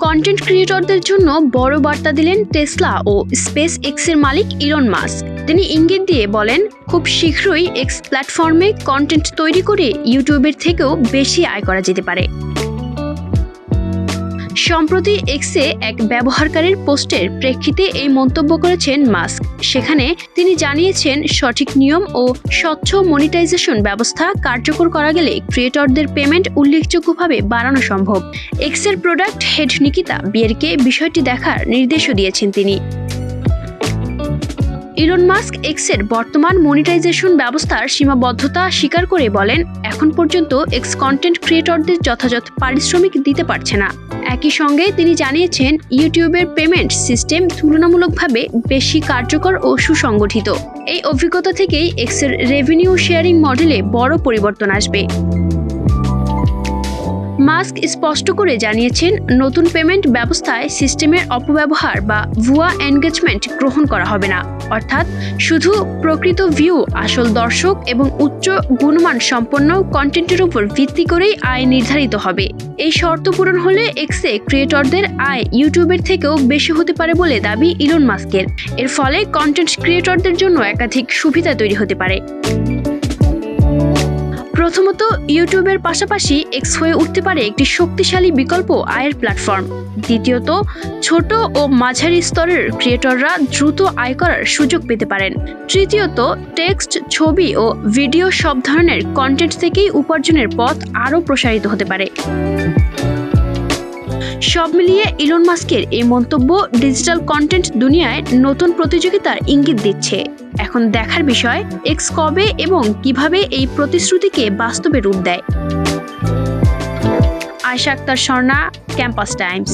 Content ক্রিয়েটরদের জন্য বড় বার্তা দিলেন টেসলা ও স্পেস এক্সের মালিক ইলন মাস্ক। তিনি ইঙ্গিত দিয়ে বলেন, খুব শীঘ্রই এক্স প্ল্যাটফর্মে কন্টেন্ট তৈরি করে ইউটিউবের থেকেও বেশি আয় করা যেতে পারে। সম্প্রতি এক্সে এক ব্যবহারকারীর পোস্টের প্রেক্ষিতে এই মন্তব্য করেছেন মাস্ক। সেখানে তিনি জানিয়েছেন, সঠিক নিয়ম ও স্বচ্ছ মনিটাইজেশন ব্যবস্থা কার্যকর করা গেলে ক্রিয়েটরদের পেমেন্ট উল্লেখযোগ্যভাবে বাড়ানো সম্ভব। এক্সের প্রোডাক্ট হেড নিকিতা বিয়েরকে বিষয়টি দেখার নির্দেশও দিয়েছেন তিনি। ইলন মাস্ক এক্সের বর্তমান মনিটাইজেশন ব্যবস্থার সীমাবদ্ধতা স্বীকার করে বলেন, এখন পর্যন্ত এক্স কন্টেন্ট ক্রিয়েটরদের যথাযথ পারিশ্রমিক দিতে পারছে না। একই সঙ্গে তিনি জানিয়েছেন, ইউটিউবের পেমেন্ট সিস্টেম তুলনামূলকভাবে বেশি কার্যকর ও সুসংগঠিত। এই অভিজ্ঞতা থেকেই এক্সের রেভিনিউ শেয়ারিং মডেলে বড় পরিবর্তন আসবে। মাস্ক স্পষ্ট করে জানিয়েছেন, নতুন পেমেন্ট ব্যবস্থায় সিস্টেমের অপব্যবহার বা ভুয়া এনগেজমেন্ট গ্রহণ করা হবে না। অর্থাৎ শুধু প্রকৃত ভিউ, আসল দর্শক এবং উচ্চ গুণমান সম্পন্ন কন্টেন্টের উপর ভিত্তি করেই আয় নির্ধারিত হবে। এই শর্ত পূরণ হলে এক্সে ক্রিয়েটরদের আয় ইউটিউবের থেকেও বেশি হতে পারে বলে দাবি ইলন মাস্কের। এর ফলে কন্টেন্ট ক্রিয়েটরদের জন্য একাধিক সুবিধা তৈরি হতে পারে। প্রথমত, ইউটিউবের পাশাপাশি এক্স হয়ে উঠতে পারে একটি শক্তিশালী বিকল্প আয়ের প্ল্যাটফর্ম। দ্বিতীয়ত, ছোট ও মাঝারি স্তরের ক্রিয়েটররা দ্রুত আয় করার সুযোগ পেতে পারেন। তৃতীয়ত, টেক্সট, ছবি ও ভিডিও সব ধরনের কন্টেন্ট থেকেই উপার্জনের পথ আরও প্রসারিত হতে পারে। সব মিলিয়ে ইলন মাস্কের এই মন্তব্য ডিজিটাল কন্টেন্ট দুনিয়ায় নতুন প্রতিযোগিতার ইঙ্গিত দিচ্ছে। এখন দেখার বিষয়, এক্স কবে এবং কিভাবে এই প্রতিশ্রুতিকে বাস্তবে রূপ দেয়। Ayesha Akter Swarna, Campus Times.